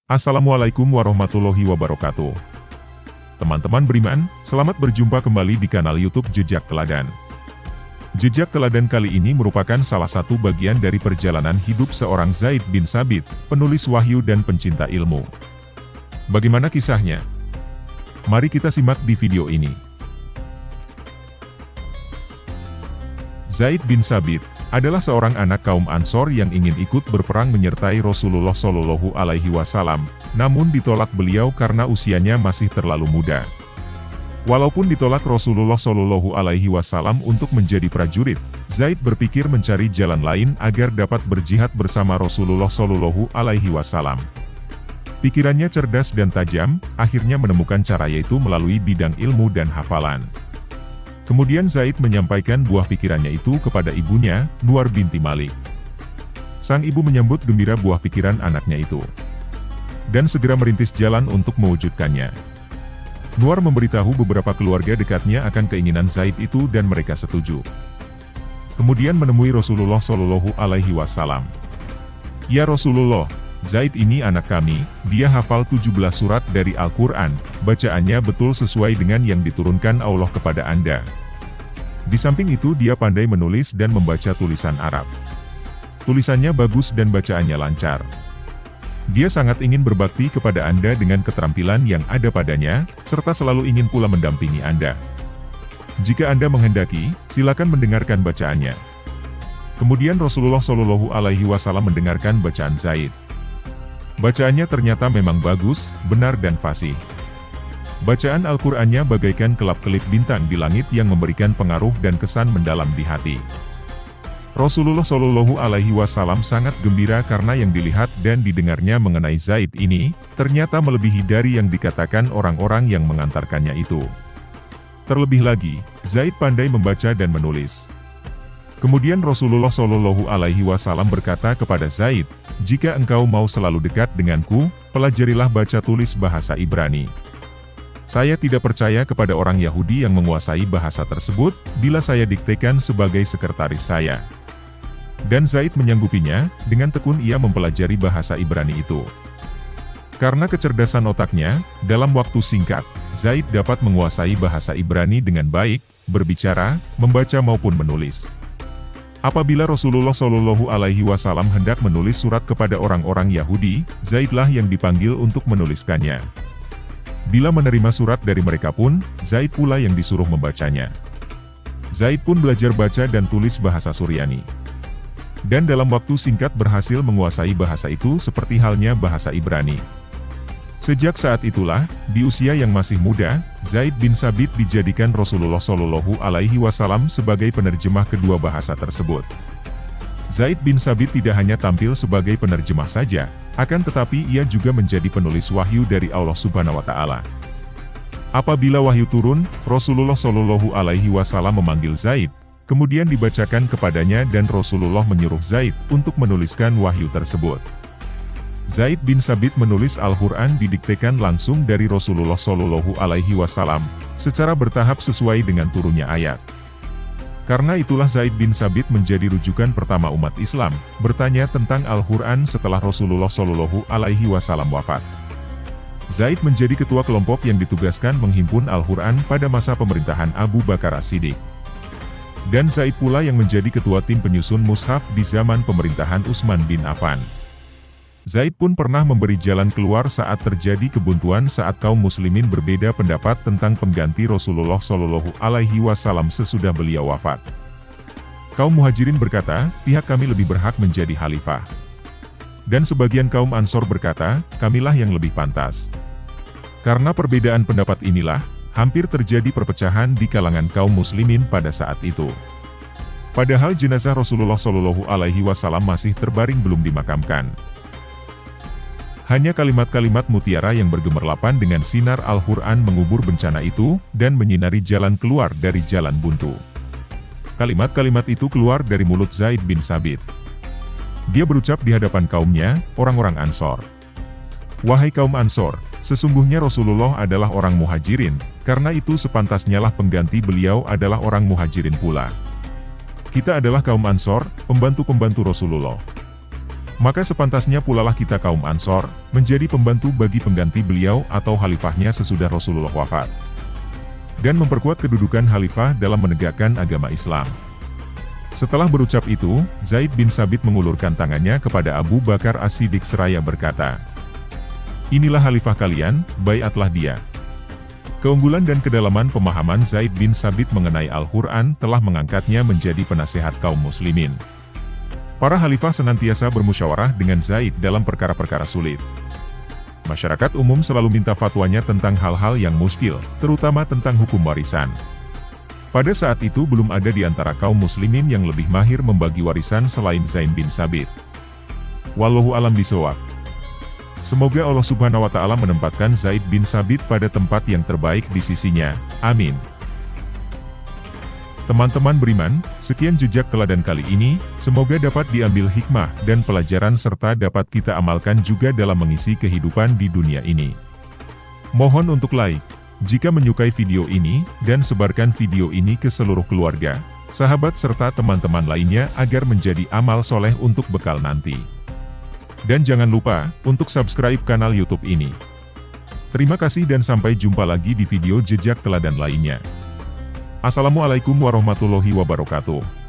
Assalamualaikum warahmatullahi wabarakatuh. Teman-teman beriman, selamat berjumpa kembali di kanal YouTube Jejak Teladan. Jejak Teladan kali ini merupakan salah satu bagian dari perjalanan hidup seorang Zaid bin Tsabit, penulis wahyu dan pencinta ilmu. Bagaimana kisahnya? Mari kita simak di video ini. Zaid bin Tsabit adalah seorang anak kaum Ansor yang ingin ikut berperang menyertai Rasulullah Shallallahu Alaihi Wasallam, namun ditolak beliau karena usianya masih terlalu muda. Walaupun ditolak Rasulullah Shallallahu Alaihi Wasallam untuk menjadi prajurit, Zaid berpikir mencari jalan lain agar dapat berjihad bersama Rasulullah Shallallahu Alaihi Wasallam. Pikirannya cerdas dan tajam, akhirnya menemukan cara yaitu melalui bidang ilmu dan hafalan. Kemudian Zaid menyampaikan buah pikirannya itu kepada ibunya, Nuar binti Malik. Sang ibu menyambut gembira buah pikiran anaknya itu, dan segera merintis jalan untuk mewujudkannya. Nuar memberitahu beberapa keluarga dekatnya akan keinginan Zaid itu dan mereka setuju. Kemudian menemui Rasulullah Shallallahu Alaihi Wasallam. Ya Rasulullah, Zaid ini anak kami, dia hafal 17 surat dari Al-Quran, bacaannya betul sesuai dengan yang diturunkan Allah kepada Anda. Di samping itu dia pandai menulis dan membaca tulisan Arab. Tulisannya bagus dan bacaannya lancar. Dia sangat ingin berbakti kepada Anda dengan keterampilan yang ada padanya, serta selalu ingin pula mendampingi Anda. Jika Anda menghendaki, silakan mendengarkan bacaannya. Kemudian Rasulullah Shallallahu Alaihi Wasallam mendengarkan bacaan Zaid. Bacaannya ternyata memang bagus, benar dan fasih. Bacaan Al-Qur'annya bagaikan kelap-kelip bintang di langit yang memberikan pengaruh dan kesan mendalam di hati. Rasulullah Shallallahu Alaihi Wasallam sangat gembira karena yang dilihat dan didengarnya mengenai Zaid ini, ternyata melebihi dari yang dikatakan orang-orang yang mengantarkannya itu. Terlebih lagi, Zaid pandai membaca dan menulis. Kemudian Rasulullah Shallallahu Alaihi Wasallam berkata kepada Zaid, jika engkau mau selalu dekat denganku, pelajarilah baca tulis bahasa Ibrani. Saya tidak percaya kepada orang Yahudi yang menguasai bahasa tersebut, bila saya diktekan sebagai sekretaris saya. Dan Zaid menyanggupinya, dengan tekun ia mempelajari bahasa Ibrani itu. Karena kecerdasan otaknya, dalam waktu singkat, Zaid dapat menguasai bahasa Ibrani dengan baik, berbicara, membaca maupun menulis. Apabila Rasulullah Shallallahu Alaihi Wasallam hendak menulis surat kepada orang-orang Yahudi, Zaidlah yang dipanggil untuk menuliskannya. Bila menerima surat dari mereka pun, Zaid pula yang disuruh membacanya. Zaid pun belajar baca dan tulis bahasa Suryani. Dan dalam waktu singkat berhasil menguasai bahasa itu seperti halnya bahasa Ibrani. Sejak saat itulah, di usia yang masih muda, Zaid bin Tsabit dijadikan Rasulullah Shallallahu Alaihi Wasallam sebagai penerjemah kedua bahasa tersebut. Zaid bin Tsabit tidak hanya tampil sebagai penerjemah saja, akan tetapi ia juga menjadi penulis wahyu dari Allah Subhanahu wa Ta'ala. Apabila wahyu turun, Rasulullah Shallallahu Alaihi Wasallam memanggil Zaid, kemudian dibacakan kepadanya dan Rasulullah menyuruh Zaid untuk menuliskan wahyu tersebut. Zaid bin Tsabit menulis Al-Quran didiktekan langsung dari Rasulullah Shallallahu Alaihi Wasallam, secara bertahap sesuai dengan turunnya ayat. Karena itulah Zaid bin Tsabit menjadi rujukan pertama umat Islam, bertanya tentang Al-Quran setelah Rasulullah Shallallahu Alaihi Wasallam wafat. Zaid menjadi ketua kelompok yang ditugaskan menghimpun Al-Quran pada masa pemerintahan Abu Bakar As-Siddiq. Dan Zaid pula yang menjadi ketua tim penyusun mushaf di zaman pemerintahan Utsman bin Affan. Zaid pun pernah memberi jalan keluar saat terjadi kebuntuan saat kaum muslimin berbeda pendapat tentang pengganti Rasulullah Shallallahu Alaihi Wasallam sesudah beliau wafat. Kaum muhajirin berkata, pihak kami lebih berhak menjadi khalifah. Dan sebagian kaum Ansor berkata, kamilah yang lebih pantas. Karena perbedaan pendapat inilah, hampir terjadi perpecahan di kalangan kaum muslimin pada saat itu. Padahal jenazah Rasulullah Shallallahu Alaihi Wasallam masih terbaring belum dimakamkan. Hanya kalimat-kalimat mutiara yang bergemerlapan dengan sinar Al-Quran mengubur bencana itu, dan menyinari jalan keluar dari jalan buntu. Kalimat-kalimat itu keluar dari mulut Zaid bin Tsabit. Dia berucap di hadapan kaumnya, orang-orang Ansor. Wahai kaum Ansor, sesungguhnya Rasulullah adalah orang muhajirin, karena itu sepantasnya lah pengganti beliau adalah orang muhajirin pula. Kita adalah kaum Ansor, pembantu-pembantu Rasulullah. Maka sepantasnya pulalah kita kaum Ansor, menjadi pembantu bagi pengganti beliau atau khalifahnya sesudah Rasulullah wafat. Dan memperkuat kedudukan khalifah dalam menegakkan agama Islam. Setelah berucap itu, Zaid bin Sabit mengulurkan tangannya kepada Abu Bakar As-Siddiq seraya berkata, "Inilah khalifah kalian, baiatlah dia." Keunggulan dan kedalaman pemahaman Zaid bin Sabit mengenai Al-Quran telah mengangkatnya menjadi penasehat kaum muslimin. Para khalifah senantiasa bermusyawarah dengan Zaid dalam perkara-perkara sulit. Masyarakat umum selalu minta fatwanya tentang hal-hal yang muskil, terutama tentang hukum warisan. Pada saat itu belum ada di antara kaum muslimin yang lebih mahir membagi warisan selain Zaid bin Sabit. Wallahu a'lam bishawab. Semoga Allah Subhanahu wa Ta'ala menempatkan Zaid bin Sabit pada tempat yang terbaik di sisinya. Amin. Teman-teman beriman, sekian jejak teladan kali ini, semoga dapat diambil hikmah dan pelajaran serta dapat kita amalkan juga dalam mengisi kehidupan di dunia ini. Mohon untuk like, jika menyukai video ini, dan sebarkan video ini ke seluruh keluarga, sahabat serta teman-teman lainnya agar menjadi amal soleh untuk bekal nanti. Dan jangan lupa, untuk subscribe kanal YouTube ini. Terima kasih dan sampai jumpa lagi di video jejak teladan lainnya. Assalamualaikum warahmatullahi wabarakatuh.